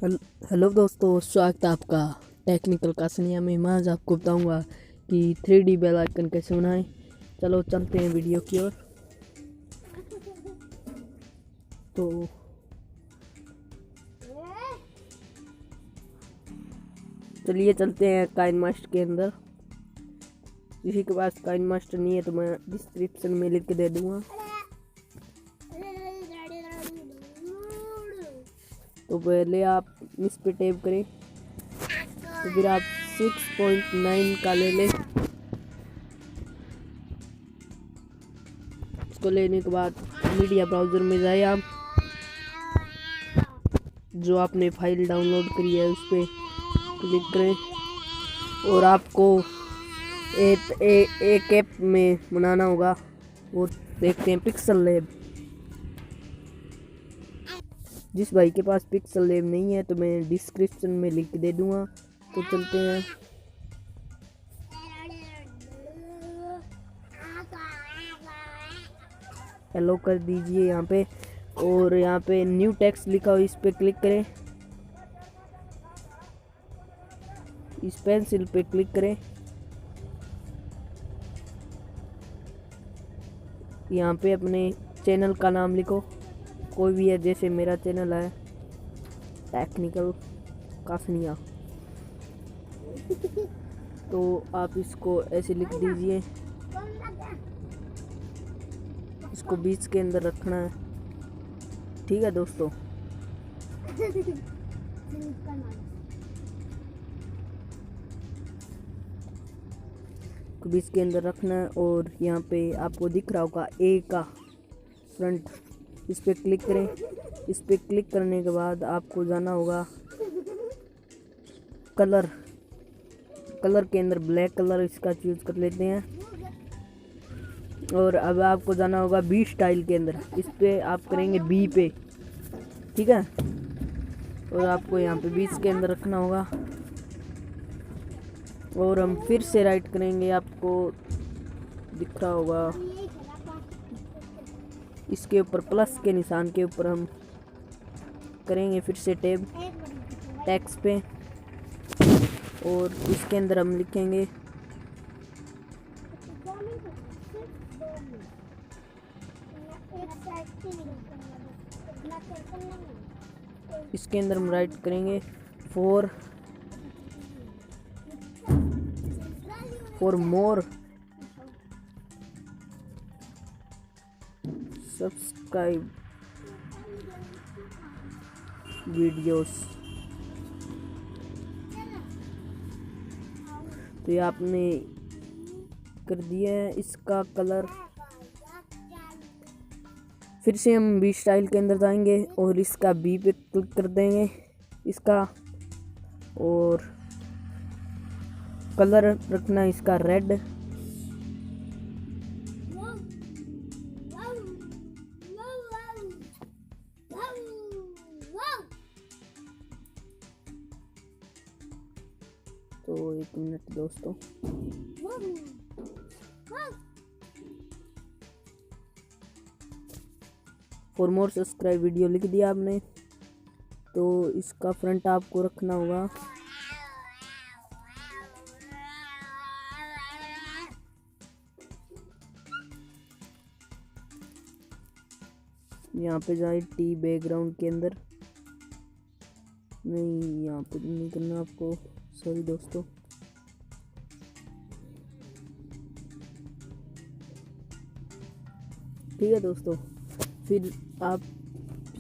Hello दोस्तों, स्वागत है आपका टेक्निकल काशनिया में। मैं आज आपको बताऊंगा कि 3D बेल आइकन कैसे बनाएं। चलो चलते हैं वीडियो की ओर। तो चलिए चलते हैं काइन मास्टर के अंदर। किसी के पास काइन मास्टर नहीं है तो मैं डिस्क्रिप्शन में लिख के दे दूंगा। तो पहले आप इस पे टैप करें, तो फिर आप 6.9 का ले लें। इसको लेने के बाद मीडिया ब्राउज़र में जाए, आप जो आपने फाइल डाउनलोड करी है उस पर क्लिक करें और आपको एक ऐप में बनाना होगा। वो देखते हैं पिक्सल लैब। जिस भाई के पास पिक्सल लैब नहीं है तो मैं डिस्क्रिप्शन में लिंक दे दूंगा। तो चलते हैं। हेलो कर दीजिए यहाँ पे, और यहाँ पे न्यू टेक्स्ट लिखा हो इस पे क्लिक करें। इस पेंसिल पे क्लिक करें। यहाँ पे अपने चैनल का नाम लिखो, कोई भी है, जैसे मेरा चैनल है टेक्निकल काशनिया। तो आप इसको ऐसे लिख दीजिए। इसको बीच के अंदर रखना है, ठीक है दोस्तों। बीच के अंदर रखना है और यहाँ पे आपको दिख रहा होगा ए का फ्रंट, इस पे क्लिक करें। इस पे क्लिक करने के बाद आपको जाना होगा कलर के अंदर ब्लैक कलर, इसका चूज कर लेते हैं। और अब आपको जाना होगा बी स्टाइल के अंदर, इस पे आप करेंगे बी पे, ठीक है। और आपको यहाँ पे बीच के अंदर रखना होगा और हम फिर से राइट करेंगे। आपको दिख रहा होगा इसके ऊपर प्लस के निशान के ऊपर हम करेंगे फिर से टैब टेक्स्ट पे, और इसके अंदर हम लिखेंगे इसके अंदर हम राइट करेंगे फॉर मोर सब्सक्राइब वीडियोस। तो ये आपने कर दिया है। इसका कलर फिर से हम बी स्टाइल के अंदर जाएंगे और इसका बी पे क्लिक कर देंगे इसका, और कलर रखना है इसका रेड। तो एक मिनट दोस्तों, फॉर मोर सब्सक्राइब वीडियो लिख दिया आपने। तो इसका फ्रंट आपको रखना होगा यहाँ पे जाए टी बैकग्राउंड के अंदर, नहीं यहाँ पे नहीं करना आपको, सॉरी दोस्तों। ठीक है दोस्तों, फिर आप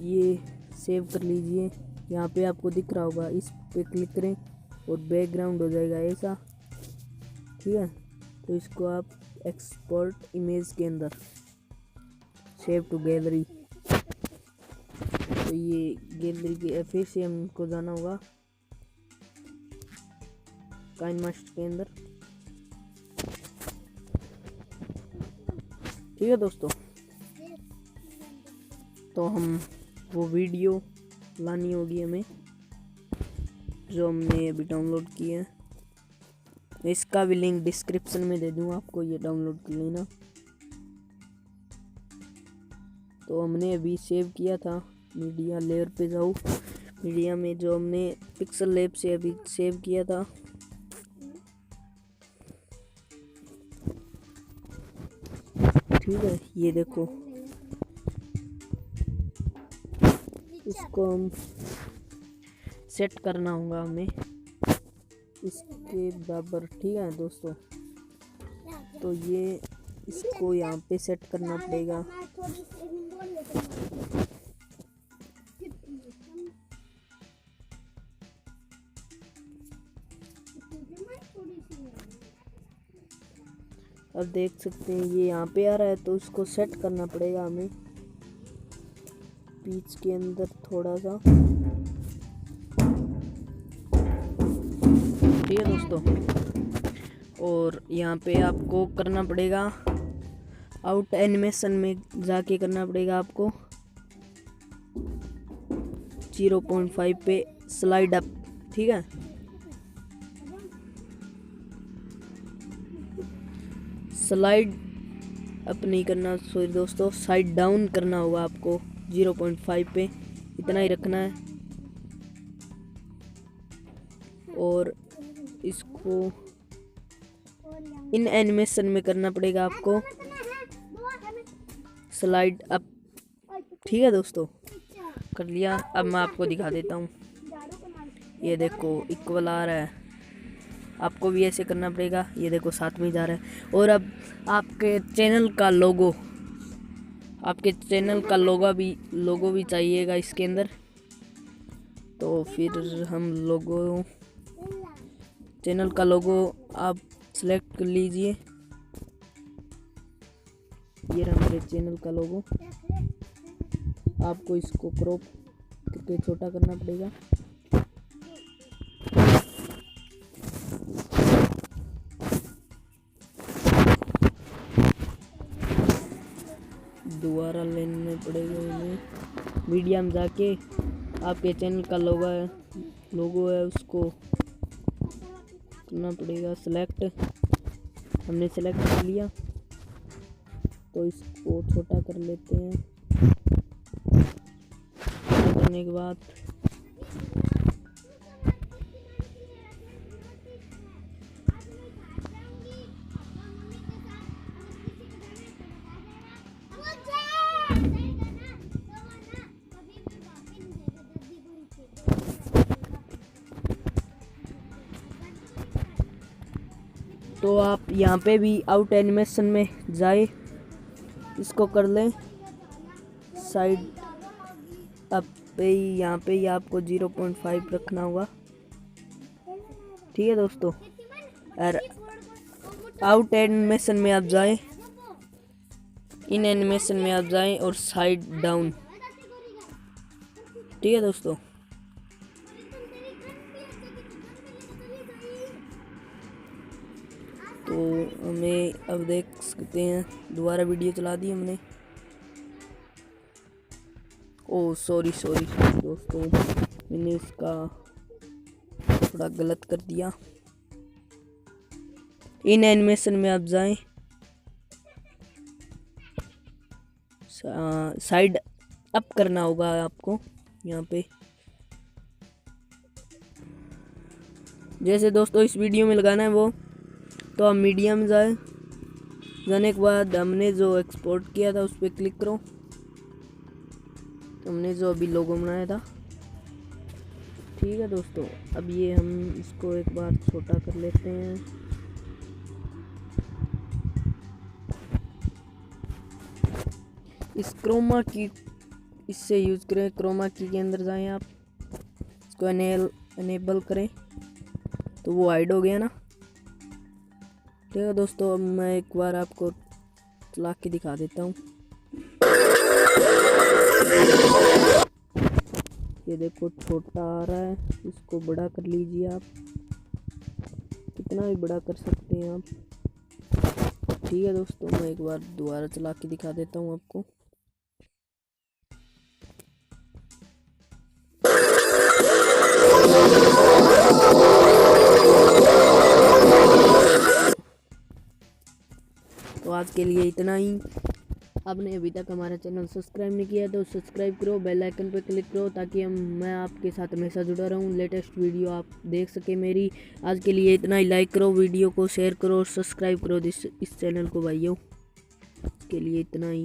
ये सेव कर लीजिए। यहाँ पे आपको दिख रहा होगा, इस पे क्लिक करें और बैकग्राउंड हो जाएगा ऐसा, ठीक है। तो इसको आप एक्सपोर्ट इमेज के अंदर सेव टू गैलरी, तो ये गैलरी के फिर से हमको जाना होगा काइन मास्टर के अंदर, ठीक है दोस्तों। तो हम वो वीडियो लानी होगी हमें जो हमने अभी डाउनलोड की है। इसका भी लिंक डिस्क्रिप्शन में दे दूंगा, आपको ये डाउनलोड कर लेना। तो हमने अभी सेव किया था, मीडिया लेयर पे जाओ, मीडिया में जो हमने पिक्सल लैब से अभी सेव किया था। ठीक है, ये देखो, इसको हम सेट करना होगा हमें इसके बराबर। ठीक है दोस्तों, तो ये इसको यहाँ पे सेट करना पड़ेगा। अब देख सकते हैं ये यहाँ पे आ रहा है, तो इसको सेट करना पड़ेगा हमें बीच के अंदर थोड़ा सा। ठीक है दोस्तों, और यहाँ पे आपको करना पड़ेगा आउट एनिमेशन में जाके करना पड़ेगा आपको 0.5 पे स्लाइड अप। ठीक है, स्लाइड अप नहीं करना, सॉरी दोस्तों, साइड डाउन करना होगा आपको 0.5 पे, इतना ही रखना है। और इसको इन एनिमेशन में करना पड़ेगा आपको स्लाइड अप। ठीक है दोस्तों, कर लिया। अब मैं आपको दिखा देता हूँ, ये देखो इक्वल आ रहा है, आपको भी ऐसे करना पड़ेगा। ये देखो साथ में ही जा रहा है। और अब आपके चैनल का लोगो भी चाहिएगा इसके अंदर, तो फिर हम चैनल का लोगो आप सेलेक्ट कर लीजिए। ये रहा मेरे चैनल का लोगो। आपको इसको क्रॉप करके छोटा करना पड़ेगा। दोबारा लेने पड़ेगा इन्हें, मीडिया में जाके आपके चैनल का लोगो है उसको करना पड़ेगा सेलेक्ट। हमने सेलेक्ट कर लिया, तो इसको छोटा कर लेते हैं। करने के बाद तो आप यहाँ पे भी आउट एनिमेशन में जाए, इसको कर लें साइड अप पे ही, यहाँ पे ही आपको 0.5 रखना होगा। ठीक है दोस्तों, और आउट एनिमेशन में आप जाएं, इन एनिमेशन में आप जाएं और साइड डाउन। ठीक है दोस्तों, तो हमें अब देख सकते हैं, दोबारा वीडियो चला दी हमने। ओह सॉरी दोस्तों, मैंने इसका थोड़ा गलत कर दिया। इन एनिमेशन में आप जाएं, साइड अप करना होगा आपको यहाँ पे। जैसे दोस्तों इस वीडियो में लगाना है वो, तो आप मीडिया में जाने के बाद हमने जो एक्सपोर्ट किया था उस पर क्लिक करो। हमने जो अभी लोगो बनाया था। ठीक है दोस्तों, अब ये हम इसको एक बार छोटा कर लेते हैं। इस क्रोमा की इससे यूज़ करें, क्रोमा की के अंदर जाएं आप, इसको एनेबल करें, तो वो हाइड हो गया ना। ठीक है दोस्तों, अब मैं एक बार आपको चला के दिखा देता हूँ। ये देखो छोटा आ रहा है, इसको बड़ा कर लीजिए आप, कितना भी बड़ा कर सकते हैं आप। ठीक है दोस्तों, मैं एक बार दोबारा चला के दिखा देता हूँ आपको। तो आज के लिए इतना ही। आपने अभी तक हमारा चैनल सब्सक्राइब नहीं किया तो सब्सक्राइब करो, बेल आइकन पर क्लिक करो ताकि मैं आपके साथ हमेशा जुड़ा रहूँ, लेटेस्ट वीडियो आप देख सके मेरी। आज के लिए इतना ही। लाइक करो वीडियो को, शेयर करो और सब्सक्राइब करो इस चैनल को भाइयों। के लिए इतना ही।